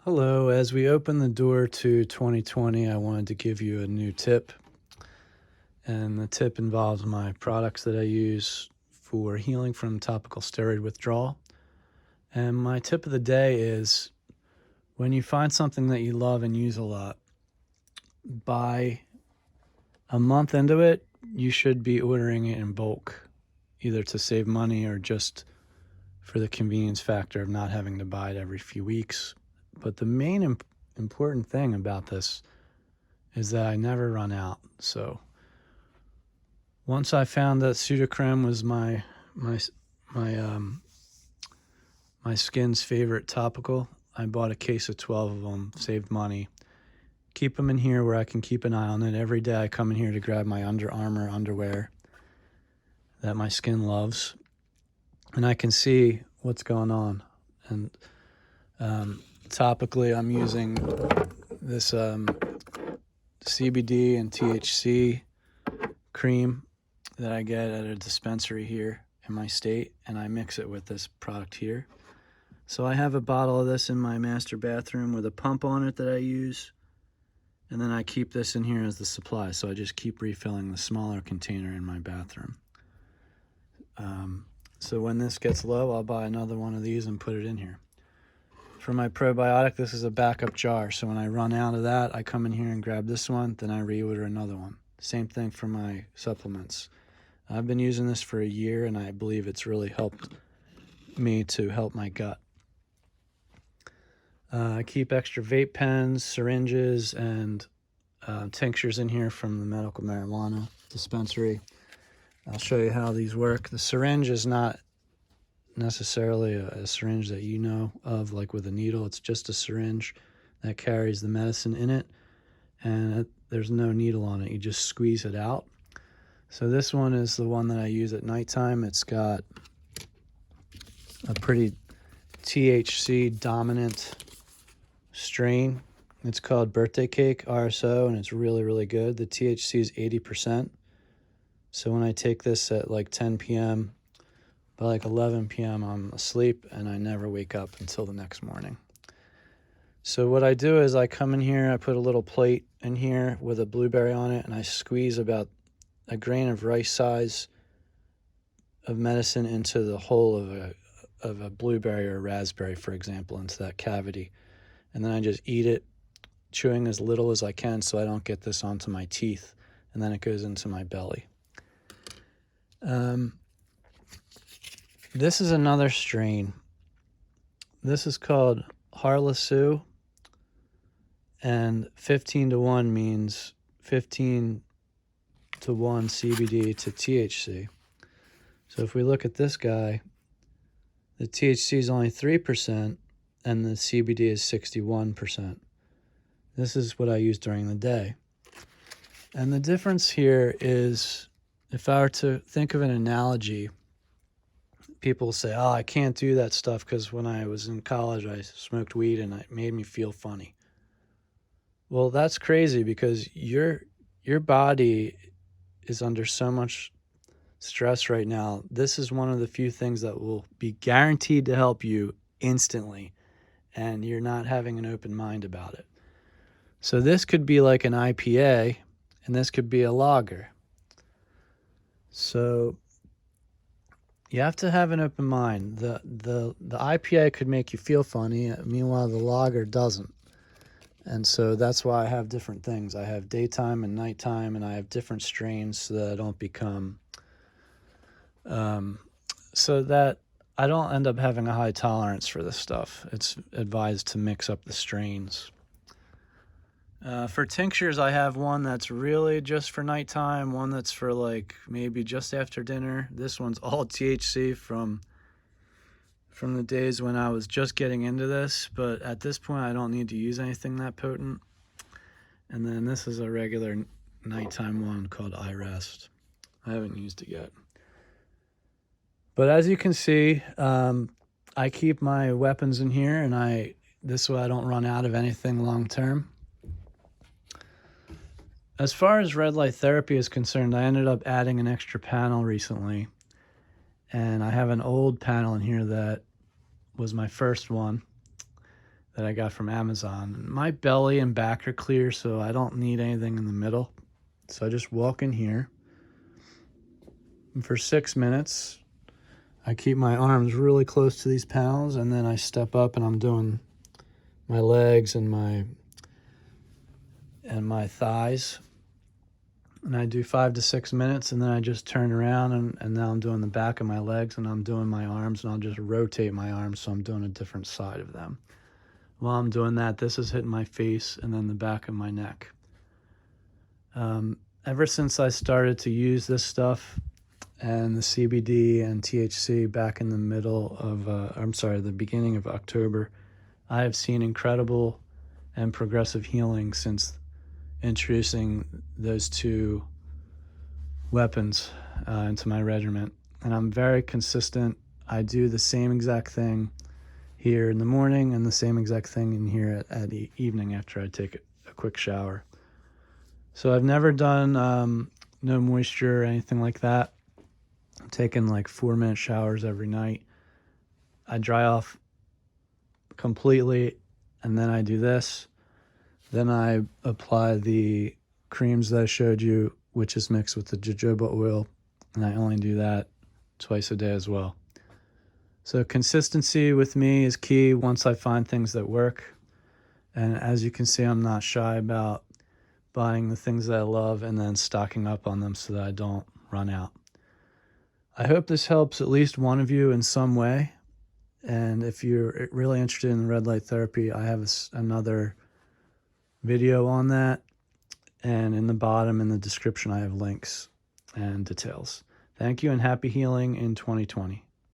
Hello, as we open the door to 2020, I wanted to give you a new tip. And the tip involves my products that I use for healing from topical steroid withdrawal. And my tip of the day is when you find something that you love and use a lot, by a month into it, you should be ordering it in bulk, either to save money or just for the convenience factor of not having to buy it every few weeks. But the main important thing about this is that I never run out. So once I found that Sudocrem was my my my skin's favorite topical, I bought a case of 12 of them, saved money. Keep them in here where I can keep an eye on it. Every day I come in here to grab my Under Armour underwear that my skin loves, and I can see what's going on. And topically, I'm using this CBD and THC cream that I get at a dispensary here in my state, and I mix it with this product here. So I have a bottle of this in my master bathroom with a pump on it that I use, and then I keep this in here as the supply. So I just keep refilling the smaller container in my bathroom. So when this gets low, I'll buy another one of these and put it in here. For my probiotic, this is a backup jar. So when I run out of that, I come in here and grab this one, then I reorder another one. Same thing for my supplements. I've been using this for a year, and I believe it's really helped me to help my gut. I keep extra vape pens, syringes, and tinctures in here from the medical marijuana dispensary. I'll show you how these work. The syringe is not necessarily a syringe that you know of, like with a needle. It's just a syringe that carries the medicine in it, and there's no needle on it. You just squeeze it out. So this one is the one that I use at nighttime. It's got a pretty THC dominant strain. It's called Birthday Cake RSO, and it's really, really good. The THC is 80%. So when I take this at like 10 p.m., by like 11 p.m., I'm asleep, and I never wake up until the next morning. So what I do is I come in here, I put a little plate in here with a blueberry on it, and I squeeze about a grain of rice size of medicine into the whole of a blueberry or a raspberry, for example, into that cavity. And then I just eat it, chewing as little as I can so I don't get this onto my teeth, and then it goes into my belly. This is another strain. This is called Harlessu, and 15 to 1 means 15 to 1 CBD to THC. So if we look at this guy, the THC is only 3% and the CBD is 61%. This is what I use during the day. And the difference here is, if I were to think of an analogy, people say, oh, I can't do that stuff because when I was in college, I smoked weed and it made me feel funny. Well, that's crazy, because your body is under so much stress right now. This is one of the few things that will be guaranteed to help you instantly, and you're not having an open mind about it. So this could be like an IPA, and this could be a lager. So you have to have an open mind. The IPA could make you feel funny, meanwhile the lager doesn't. And so that's why I have different things. I have daytime and nighttime, and I have different strains so that I don't become, so that I don't end up having a high tolerance for this stuff. It's advised to mix up the strains. For tinctures, I have one that's really just for nighttime, one that's for like maybe just after dinner. This one's all THC from the days when I was just getting into this, but at this point I don't need to use anything that potent. And then this is a regular nighttime one called I Rest. I haven't used it yet. But as you can see, I keep my weapons in here, and this way I don't run out of anything long term. As far as red light therapy is concerned, I ended up adding an extra panel recently, and I have an old panel in here that was my first one that I got from Amazon. My belly and back are clear, so I don't need anything in the middle. So I just walk in here. And for 6 minutes, I keep my arms really close to these panels, and then I step up and I'm doing my legs and my thighs. And I do 5 to 6 minutes, and then I just turn around, and now I'm doing the back of my legs, and I'm doing my arms, and I'll just rotate my arms so I'm doing a different side of them. While I'm doing that, this is hitting my face and then the back of my neck. Ever since I started to use this stuff and the CBD and THC back in the the beginning of October, I have seen incredible and progressive healing since introducing those two weapons into my regimen. And I'm very consistent. I do the same exact thing here in the morning and the same exact thing in here at the evening after I take a quick shower. So I've never done no moisture or anything like that. I'm taking like 4-minute showers every night. I dry off completely, and then I do this. Then I apply the creams that I showed you, which is mixed with the jojoba oil, and I only do that twice a day as well. So consistency with me is key once I find things that work. And as you can see, I'm not shy about buying the things that I love and then stocking up on them so that I don't run out. I hope this helps at least one of you in some way. And if you're really interested in red light therapy, I have another video on that. And in the bottom in the description, I have links and details. Thank you, and happy healing in 2020.